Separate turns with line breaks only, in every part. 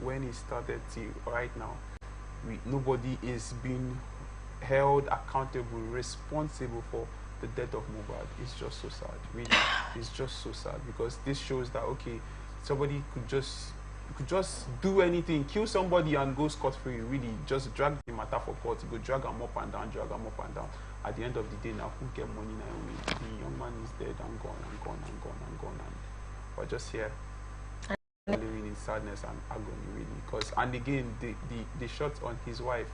when it started till right now, nobody is being held accountable, responsible for the death of Mohbad. It's just so sad, really. It's just so sad, because this shows that, okay, somebody could just do anything, kill somebody and go scot-free. Really, just drag the matter for court, go drag them up and down, drag them up and down. At the end of the day, now who get money now? The young man is dead and gone and gone and gone and gone, and we're just here living in sadness and agony, really. Because, and again, the shot on his wife,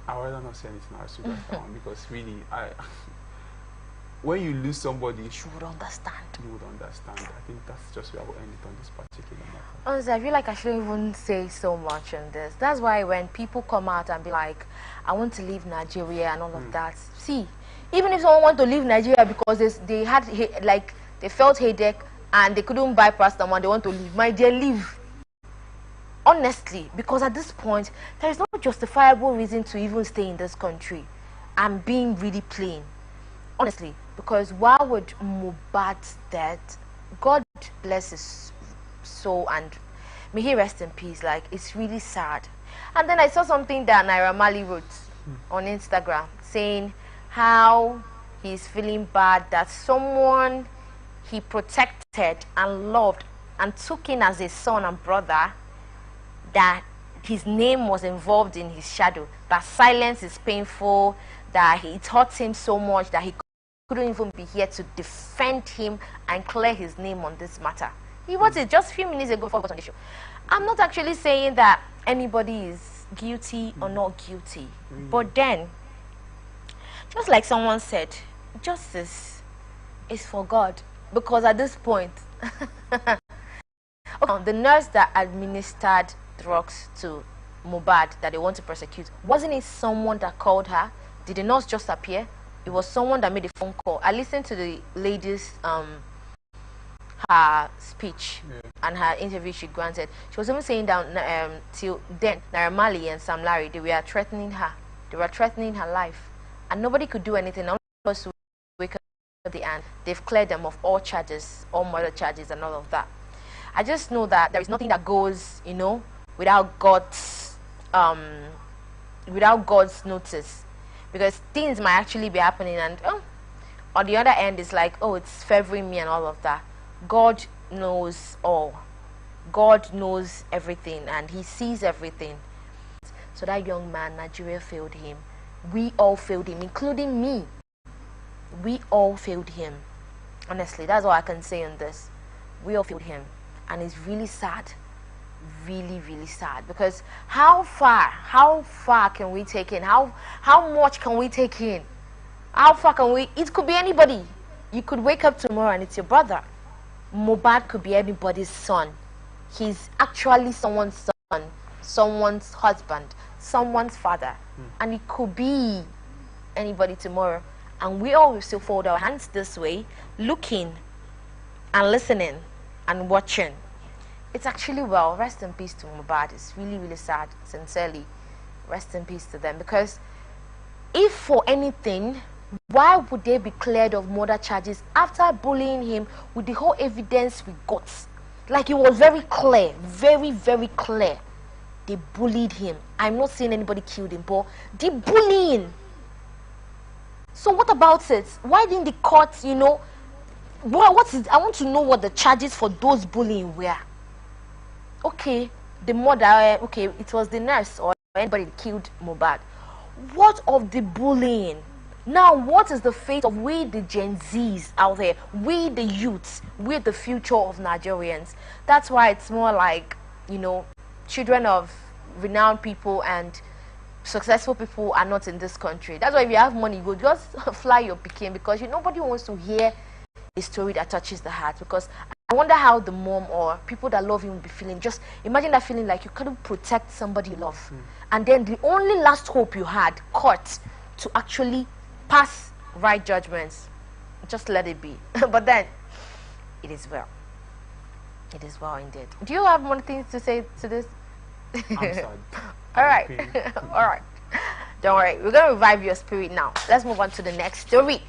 I would rather not say anything else about that one, because really, when you lose somebody,
you would understand.
You would understand. I think that's just where I will end it on this particular matter.
Honestly, I feel like I shouldn't even say so much on this. That's why when people come out and be like, I want to leave Nigeria and all of that. See, even if someone wants to leave Nigeria because they felt headache and they couldn't bypass someone, they want to leave, my dear, leave. Honestly, because at this point, there is no justifiable reason to even stay in this country. I'm being really plain. Honestly, because why would Mohbad's death, God bless his soul and may he rest in peace, like, it's really sad. And then I saw something that Naira Marley wrote on Instagram saying how he's feeling bad that someone he protected and loved and took in as a son and brother, that his name was involved in his shadow, that silence is painful, that it hurts him so much that he couldn't even be here to defend him and clear his name on this matter. He was it just a few minutes ago before I got on the show. I'm not actually saying that anybody is guilty or not guilty, but then, just like someone said, justice is for God, because at this point, the nurse that administered drugs to Mohbad that they want to prosecute, wasn't it someone that called her? Did the nurse just appear? It was someone that made a phone call. I listened to the lady's her speech and her interview she granted. She was even saying that till then, Naira Marley and Sam Larry, they were threatening her. They were threatening her life, and nobody could do anything. None of us wake up at the end. They've cleared them of all charges, all murder charges, and all of that. I just know that there is nothing that goes, without God's notice, because things might actually be happening, and on the other end, it's like, it's favoring me and all of that. God knows all. God knows everything, and he sees everything. So that young man, Nigeria failed him. We all failed him, including me. We all failed him. Honestly, that's all I can say on this. We all failed him. And it's really sad. Really, really sad. Because how far can we take in? How much can we take in? How far can we? It could be anybody. You could wake up tomorrow and it's your brother. Mohbad could be anybody's son. He's actually someone's son, someone's husband, someone's father. And it could be anybody tomorrow. And we all will still fold our hands this way, looking and listening and watching. It's actually, well, rest in peace to Mohbad. It's really, really sad, sincerely. Rest in peace to them. Because if for anything, why would they be cleared of murder charges after bullying him with the whole evidence we got? Like, it was very clear, very, very clear. They bullied him. I'm not saying anybody killed him, but the bullying. So what about it? Why didn't the court, what is? I want to know what the charges for those bullying were. Okay, the murder, okay, it was the nurse or anybody that killed Mohbad. What of the bullying? Now, what is the fate of we the Gen Zs out there? We the youths, we the future of Nigerians. That's why it's more like, children of renowned people and successful people are not in this country. That's why if you have money, you go just fly your Peking, because nobody wants to hear a story that touches the heart. Because I wonder how the mom or people that love him will be feeling. Just imagine that feeling like you couldn't protect somebody you love. And then the only last hope you had, court, to actually pass right judgments. Just let it be. But then, it is well. It is well indeed. Do you have more things to say to this?
I'm sad.
All right. All right. Don't worry. We're going to revive your spirit now. Let's move on to the next story.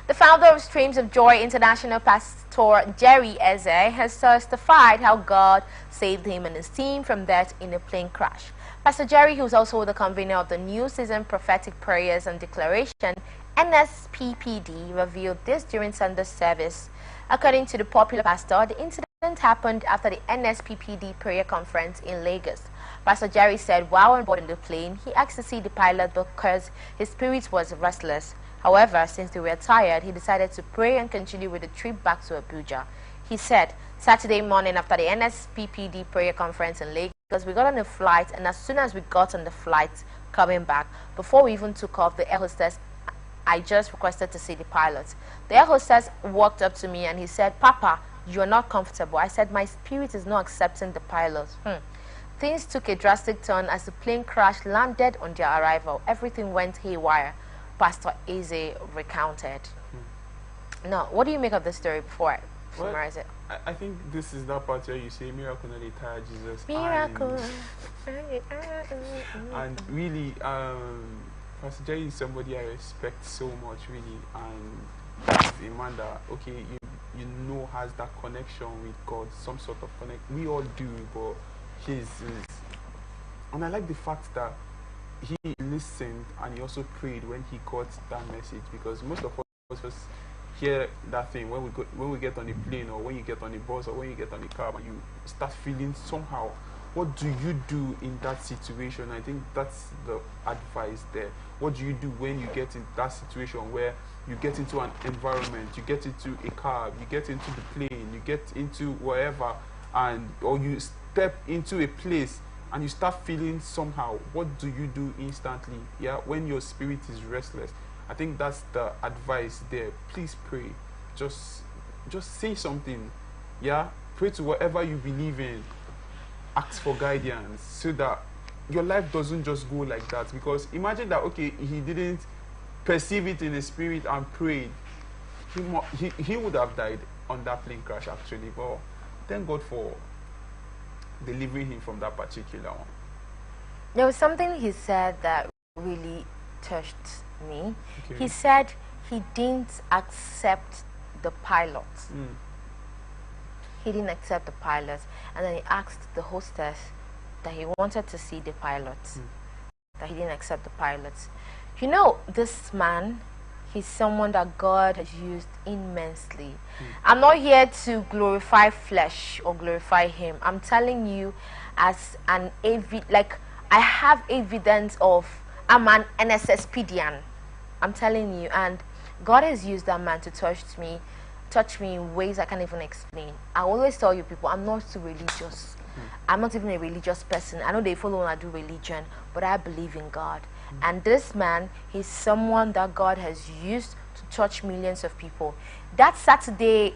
The founder of Streams of Joy International, Pastor Jerry Eze, has testified how God saved him and his team from death in a plane crash. Pastor Jerry, who is also the convener of the New Season Prophetic Prayers and Declaration, NSPPD, revealed this during Sunday's service. According to the popular pastor, the incident happened after the NSPPD prayer conference in Lagos. Pastor Jerry said while on board the plane, he asked to see the pilot because his spirit was restless. However, since they were tired, he decided to pray and continue with the trip back to Abuja. He said, Saturday morning after the NSPPD prayer conference in Lagos, we got on a flight, and as soon as we got on the flight coming back, before we even took off, the air hostess, I just requested to see the pilot. The air hostess walked up to me and he said, Papa, you are not comfortable. I said, my spirit is not accepting the pilot. Things took a drastic turn as the plane crash landed on their arrival. Everything went haywire, Pastor Eze recounted. Now, what do you make of this story before I summarize it?
I think this is that part where you say miracle not the entire Jesus.
Miracle.
And really, Pastor Jerry is somebody I respect so much, really, and he's a man that, okay, you know, has that connection with God, some sort of connect. We all do, but his and I like the fact that he listened and he also prayed when he got that message, because most of us just hear that thing when we get on a plane, or when you get on a bus, or when you get on a car, and you start feeling somehow. What do you do in that situation? I think that's the advice there. What do you do when you get in that situation where you get into an environment, you get into a car, you get into the plane, you get into wherever, or you step into a place and you start feeling somehow? What do you do instantly? Yeah, when your spirit is restless. I think that's the advice there. Please pray. Just say something. Yeah, pray to whatever you believe in. Ask for guidance so that your life doesn't just go like that. Because imagine that, okay, he didn't perceive it in the spirit and prayed. He would have died on that plane crash, actually. But thank God for delivering him from that particular one.
There was something he said that really touched me.
Okay.
He said he didn't accept the pilot. He didn't accept the pilot, and then he asked the hostess that he wanted to see the pilot, that he didn't accept the pilot. You know, this man, he's someone that God has used immensely. I'm not here to glorify flesh or glorify him. I'm telling you as an I have evidence of, I'm an NSSPDian. I'm telling you, and God has used that man to touch me in ways I can't even explain. I always tell you people, I'm not too religious. I'm not even a religious person. I know they follow when I do religion, but I believe in God. And this man, he's someone that God has used to touch millions of people. That Saturday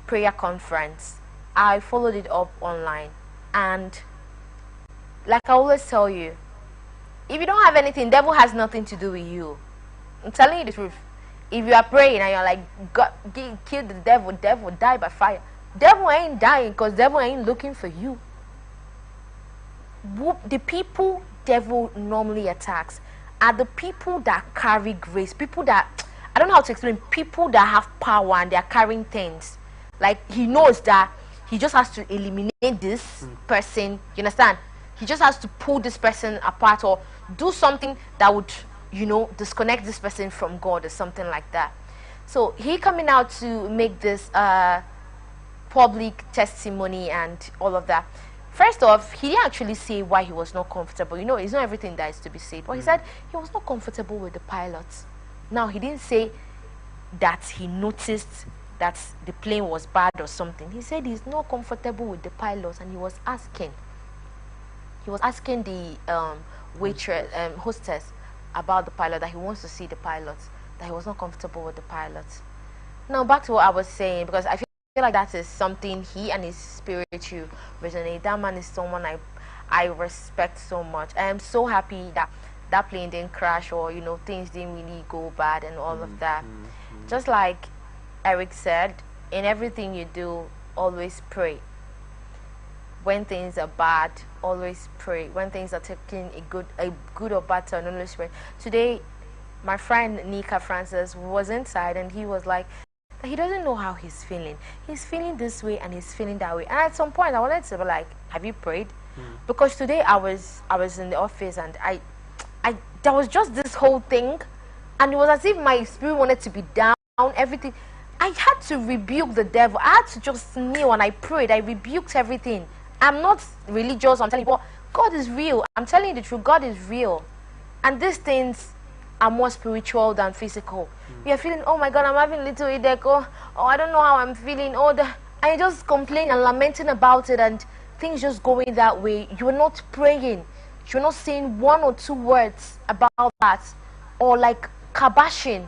prayer conference, I followed it up online. And like I always tell you, if you don't have anything, devil has nothing to do with you. I'm telling you the truth. If you are praying and you're like, God, kill the devil, devil, die by fire. Devil ain't dying because devil ain't looking for you. The people devil normally attacks are the people that carry grace. People that, I don't know how to explain, people that have power and they're carrying things. Like he knows that he just has to eliminate this person. You understand? He just has to pull this person apart or do something that would, you know, disconnect this person from God or something like that. So he coming out to make this public testimony and all of that. First off, he didn't actually say why he was not comfortable. You know, it's not everything that is to be said. But he said he was not comfortable with the pilot. Now, he didn't say that he noticed that the plane was bad or something. He said he's not comfortable with the pilot, and he was asking. He was asking the waitress, hostess, about the pilot, that he wants to see the pilot, that he was not comfortable with the pilot. Now back to what I was saying, because I feel like that is something he and his spiritual resonate. That man is someone I respect so much. I am so happy that that plane didn't crash, or you know, things didn't really go bad and all of that. Just like Eric said, in everything you do, always pray. When things are bad, always pray. When things are taking a good or bad turn, always pray. Today, my friend Nika Francis was inside, and he was like, he doesn't know how he's feeling. He's feeling this way and he's feeling that way. And at some point, I wanted to be like, have you prayed? Because today I was in the office, and I there was just this whole thing, and it was as if my spirit wanted to be down, everything. I had to rebuke the devil. I had to just kneel and I prayed. I rebuked everything. I'm not religious. I'm telling you, but God is real. I'm telling you the truth. God is real. And these things are more spiritual than physical. You're feeling, oh my God, I'm having little headache. Oh, I don't know how I'm feeling. And you just complain and lamenting about it, and things just going that way. You're not praying. You're not saying one or two words about that, or like kabashing.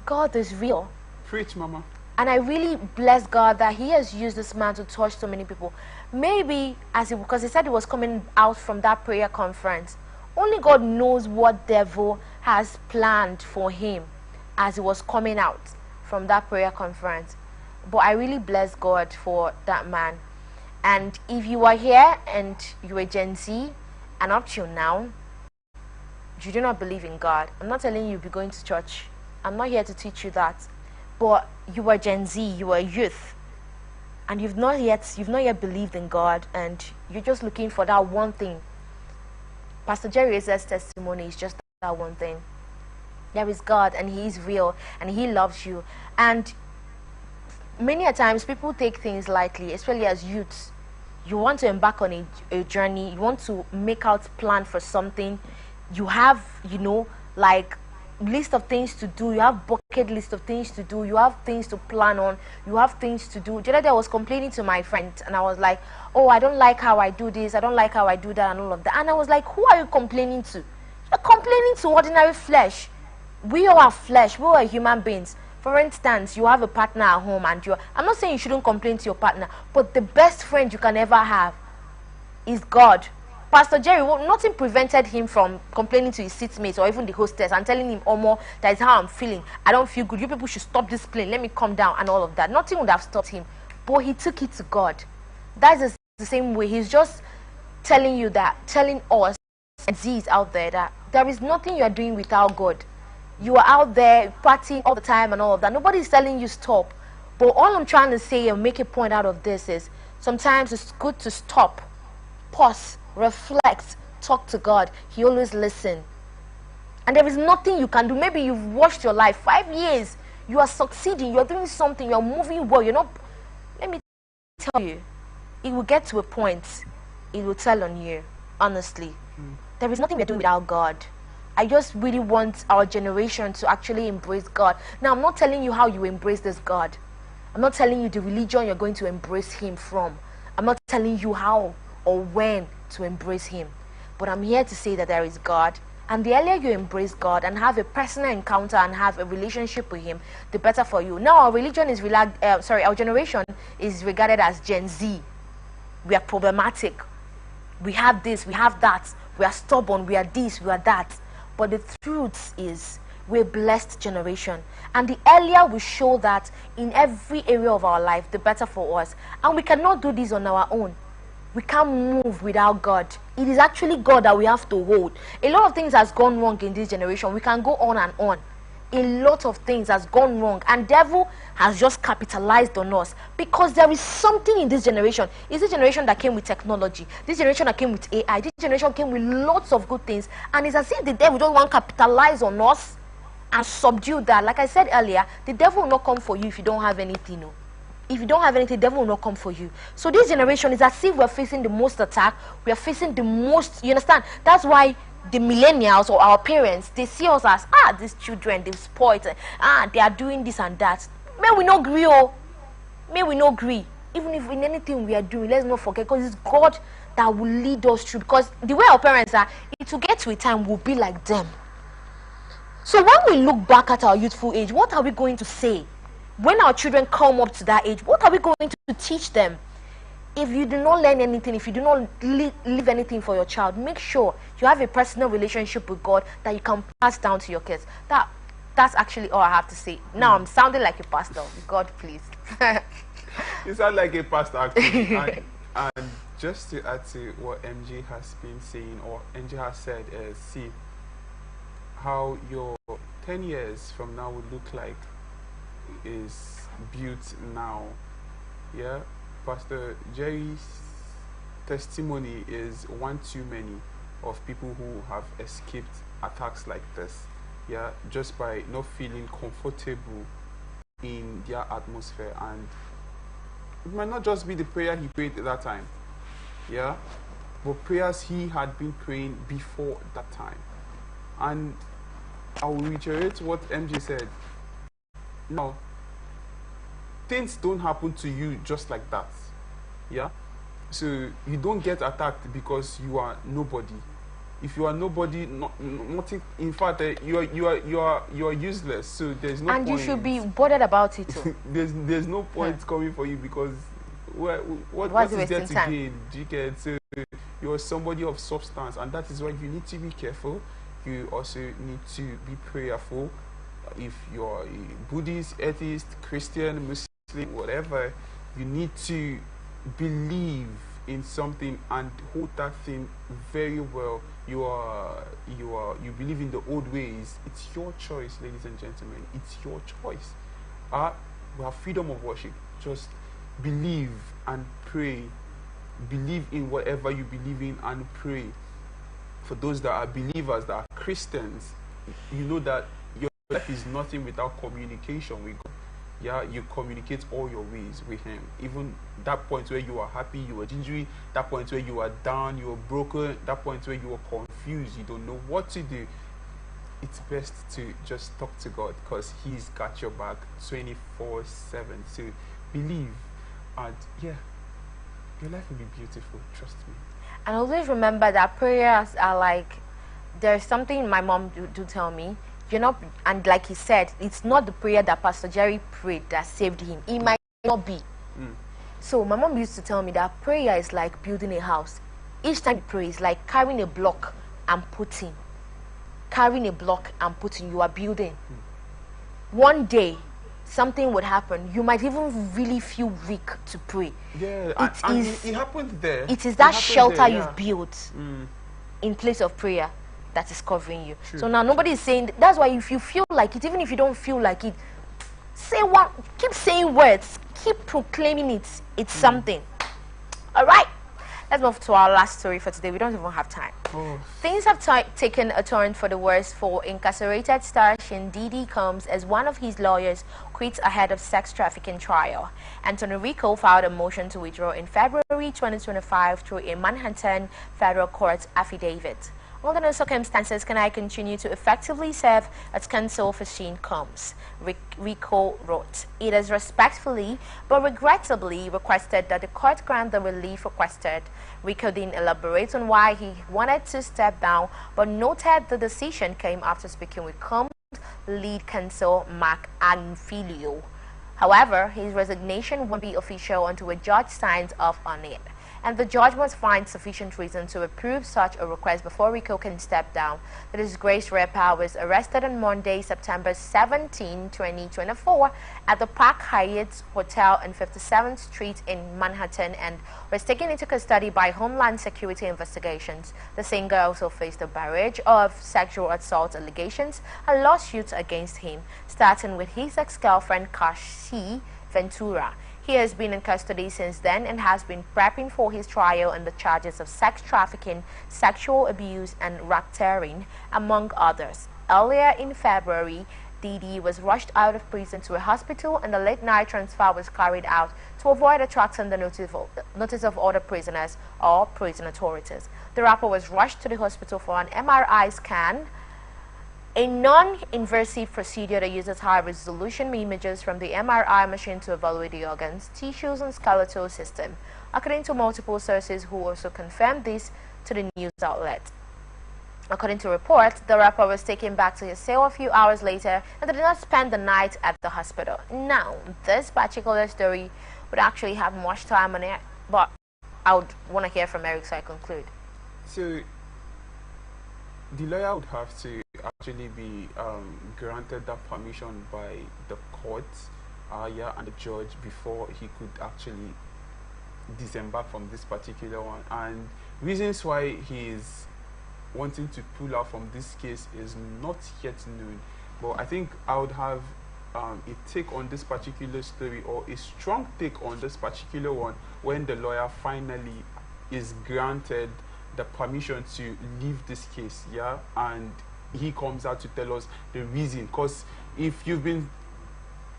God is real.
Preach, Mama.
And I really bless God that He has used this man to touch so many people. Maybe because he said he was coming out from that prayer conference. Only God knows what devil has planned for him as he was coming out from that prayer conference. But I really bless God for that man. And if you are here and you are Gen Z, and up till now, you do not believe in God, I'm not telling you you'll be going to church. I'm not here to teach you that. But you are Gen Z, you are youth, and you've not yet believed in God, and you're just looking for that one thing. Pastor Jerry's testimony is just that one thing. There is God, and He is real, and He loves you. And many a times people take things lightly, especially as youths. You want to embark on a journey, you want to make out plan for something. You have, like list of things to do, you have bucket list of things to do, you have things to plan on, you have things to do. The other day I was complaining to my friend, and I was like, oh, I don't like how I do this, I don't like how I do that, and all of that. And I was like, who are you complaining to? You're complaining to ordinary flesh. We all are flesh, we all are human beings. For instance, you have a partner at home, and I'm not saying you shouldn't complain to your partner, but the best friend you can ever have is God. Pastor Jerry, nothing prevented him from complaining to his seatmates or even the hostess and telling him, Omo, that is how I'm feeling. I don't feel good. You people should stop this plane. Let me calm down and all of that. Nothing would have stopped him. But he took it to God. That's the same way. He's just telling us, and Z's out there, that there is nothing you are doing without God. You are out there partying all the time and all of that. Nobody's telling you stop. But all I'm trying to say and make a point out of this is sometimes it's good to stop, pause, reflect, talk to God. He always listens. And there is nothing you can do. Maybe you've watched your life 5 years, you are succeeding, you're doing something, you're moving well, you're not. Let me tell you, it will get to a point, it will tell on you, honestly. There is nothing we're doing without God. I just really want our generation to actually embrace God. Now, I'm not telling you how you embrace this God. I'm not telling you the religion you're going to embrace Him from. I'm not telling you how or when to embrace Him. But I'm here to say that there is God. And the earlier you embrace God and have a personal encounter and have a relationship with Him, the better for you. Now, our our generation is regarded as Gen Z. We are problematic. We have this, we have that. We are stubborn, we are this, we are that. But the truth is, we're a blessed generation. And the earlier we show that in every area of our life, the better for us. And we cannot do this on our own. We can't move without God. It is actually God that we have to hold. A lot of things has gone wrong in this generation. We can go on and on. A lot of things has gone wrong, and devil has just capitalized on us because there is something in this generation. It's a generation that came with technology. This generation that came with AI. This generation came with lots of good things, and it's as if the devil don't want to capitalize on us and subdue that. Like I said earlier, the devil will not come for you if you don't have anything. No. If you don't have anything, the devil will not come for you. So this generation is as if we're facing the most attack. We are facing the most, you understand? That's why the millennials or our parents, they see us as, these children, they've spoiled, they are doing this and that. May we not agree, may we not agree. Even if in anything we are doing, let's not forget, because it's God that will lead us through. Because the way our parents are, it will get to a time we'll be like them. So when we look back at our youthful age, what are we going to say? When our children come up to that age, what are we going to teach them? If you do not learn anything, if you do not leave anything for your child, make sure you have a personal relationship with God that you can pass down to your kids. That's actually all I have to say. Now I'm sounding like a pastor. God, please.
You sound like a pastor, actually. and just to add to what MG has been saying, or MG has said, is, see, how your 10 years from now would look like is built now. Yeah, Pastor Jerry's testimony is one too many of people who have escaped attacks like this. Yeah, just by not feeling comfortable in their atmosphere. And it might not just be the prayer he prayed at that time. Yeah, but prayers he had been praying before that time. And I will reiterate what MJ said. Now, things don't happen to you just like that. Yeah, so you don't get attacked because you are nobody. If you are nobody, nothing. In fact, you are useless. So there's no
and
point.
you should be bothered about it too.
there's no point coming for you because what is there to gain? Do you get? So you are somebody of substance, and that is why you need to be careful. You also need to be prayerful. If you're a Buddhist, atheist, Christian, Muslim, whatever, you need to believe in something and hold that thing very well. You believe in the old ways. It's your choice, ladies and gentlemen. It's your choice. We have freedom of worship. Just believe and pray. Believe in whatever you believe in and pray. For those that are believers, that are Christians, you know that your life is nothing without communication with God. Yeah, you communicate all your ways with Him. Even that point where you are happy, you are gingery, that point where you are down, you are broken, that point where you are confused, you don't know what to do. It's best to just talk to God because He's got your back 24/7. So believe, and yeah, your life will be beautiful. Trust me.
And always remember that prayers are like, there's something my mom do tell me. You're not, and like he said, it's not the prayer that Pastor Jerry prayed that saved him. It might not be. So my mom used to tell me that prayer is like building a house. Each time you pray is like carrying a block and putting. Carrying a block and putting. You are building. One day, something would happen. You might even really feel weak to pray.
Yeah, it happened there.
It is that shelter
there, yeah.
you've built in place of prayer that is covering you.
True.
So now nobody is saying. That's why if you feel like it, even if you don't feel like it, say one. Keep saying words. Keep proclaiming it. It's something. All right. Let's move to our last story for today. We don't even have time. Things have taken a turn for the worse for incarcerated star Diddy Combs as one of his lawyers quits ahead of sex trafficking trial. Anthony Rico filed a motion to withdraw in February 2025 through a Manhattan federal court affidavit. Under no circumstances can I continue to effectively serve as counsel for Shane Combs, Rico wrote. It is respectfully but regrettably requested that the court grant the relief requested. Rico didn't elaborate on why he wanted to step down, but noted the decision came after speaking with Combs' lead counsel, Mark Anfilio. However, his resignation won't be official until a judge signs off on it, and the judge must find sufficient reason to approve such a request before Rico can step down. The disgraced rapper was arrested on Monday, September 17, 2024 at the Park Hyatt Hotel on 57th Street in Manhattan and was taken into custody by Homeland Security investigations. The singer also faced a barrage of sexual assault allegations and lawsuits against him, starting with his ex-girlfriend Kashi Ventura. He has been in custody since then and has been prepping for his trial on the charges of sex trafficking, sexual abuse, and racketeering, among others. Earlier in February, Diddy was rushed out of prison to a hospital and a late-night transfer was carried out to avoid attracting the notice of other prisoners or prison authorities. The rapper was rushed to the hospital for an MRI scan, a non-invasive procedure that uses high-resolution images from the MRI machine to evaluate the organs, tissues, and skeletal system, according to multiple sources who also confirmed this to the news outlet. According to reports, the rapper was taken back to his cell a few hours later and did not spend the night at the hospital. Now, this particular story would actually have much time on it, but I would want to hear from Eric so I conclude.
So, the lawyer would have to actually be granted that permission by the court and the judge before he could actually disembark from this particular one. And reasons why he is wanting to pull out from this case is not yet known. But I think I would have a take on this particular story, or a strong take on this particular one, when the lawyer finally is granted the permission to leave this case, yeah, and he comes out to tell us the reason. Because if you've been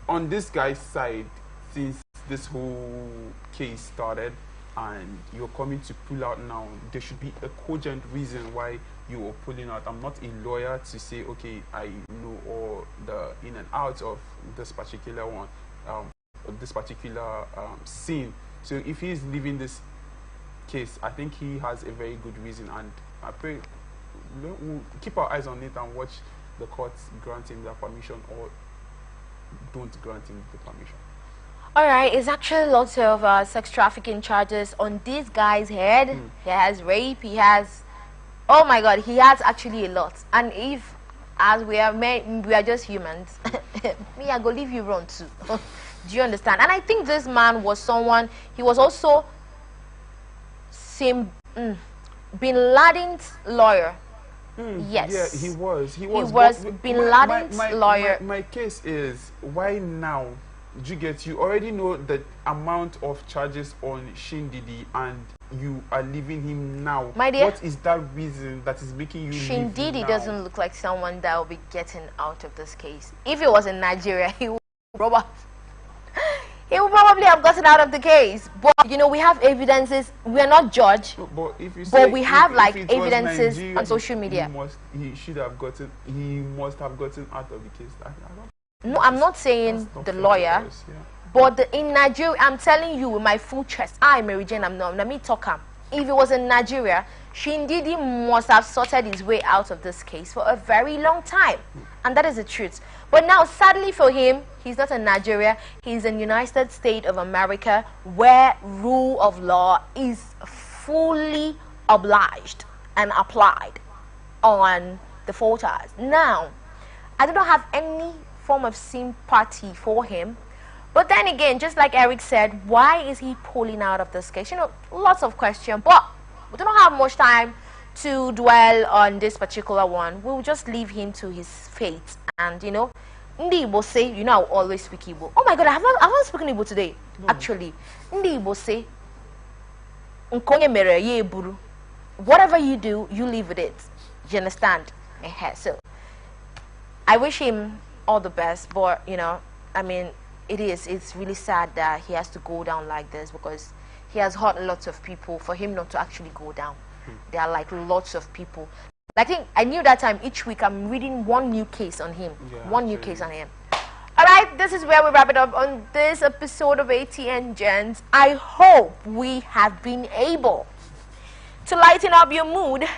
on this guy's side since this whole case started and you're coming to pull out now, there should be a cogent reason why you are pulling out. I'm not a lawyer to say, okay, I know all the in and outs of this particular one, this particular scene. So if he's leaving this case, I think he has a very good reason, and I pray we'll keep our eyes on it and watch the courts grant him that permission or don't grant him the permission.
Alright, it's actually lots of sex trafficking charges on this guy's head. He has rape, he has, oh my god, he has actually a lot. And if, as we are just humans, me, I go leave you wrong too. Do you understand? And I think this man was someone, he was also Bin Laden's lawyer. Yes.
Yeah, he was.
He was Bin Laden's lawyer.
My case is, why now? You already know the amount of charges on Shin Diddy, and you are leaving him now.
My dear,
what is that reason that is making you
Shin
leave
Diddy
now?
Doesn't look like someone that will be getting out of this case. If it was in Nigeria, he would probably have gotten out of the case. But you know, we have evidences. We are not judged,
but if you
but
say,
we have like
if it was
evidences
Nigeria,
on social media.
He must have gotten out of the case. I don't.
No, I'm not saying the lawyer, but in Nigeria, I'm telling you with my full chest, I, Mary Jane, I'm not. Let me talk. If it was in Nigeria, Shin Diddy must have sorted his way out of this case for a very long time, and that is the truth. But now, sadly for him, he's not in Nigeria. He's in the United States of America, where rule of law is fully obliged and applied on the faulters. Now, I do not have any form of sympathy for him, but then again, just like Eric said, why is he pulling out of this case? You know, lots of questions, but we do not have much time to dwell on this particular one. We'll just leave him to his fate. And you know, Ndi Igbo say, you know, I always speak Igbo. Oh my god, I haven't spoken Igbo today. No. Actually, Ndi Igbo say, Nkonye mere ye buru. Whatever you do, you live with it. You understand? So I wish him all the best, but you know, I mean, it's really sad that he has to go down like this, because he has hurt lots of people. For him not to actually go down, there are like lots of people. I think I knew that time each week I'm reading one new case on him. New case on him. Alright, this is where we wrap it up on this episode of ATN Genz. I hope we have been able to lighten up your mood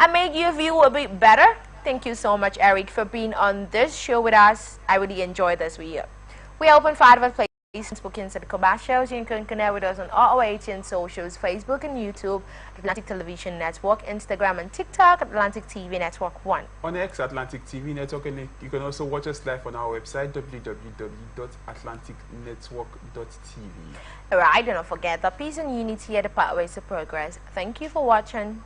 and make your view a bit better. Thank you so much, Eric, for being on this show with us. I really enjoyed this with you. We are open for advertising, bookings, and commercials. You can connect with us on all our ATN socials, Facebook and YouTube, Atlantic Television Network, Instagram and TikTok, Atlantic TV Network 1.
On X, Atlantic TV Network, and you can also watch us live on our website, www.atlanticnetwork.tv.
Alright, don't forget that peace and unity are the pathways to progress. Thank you for watching.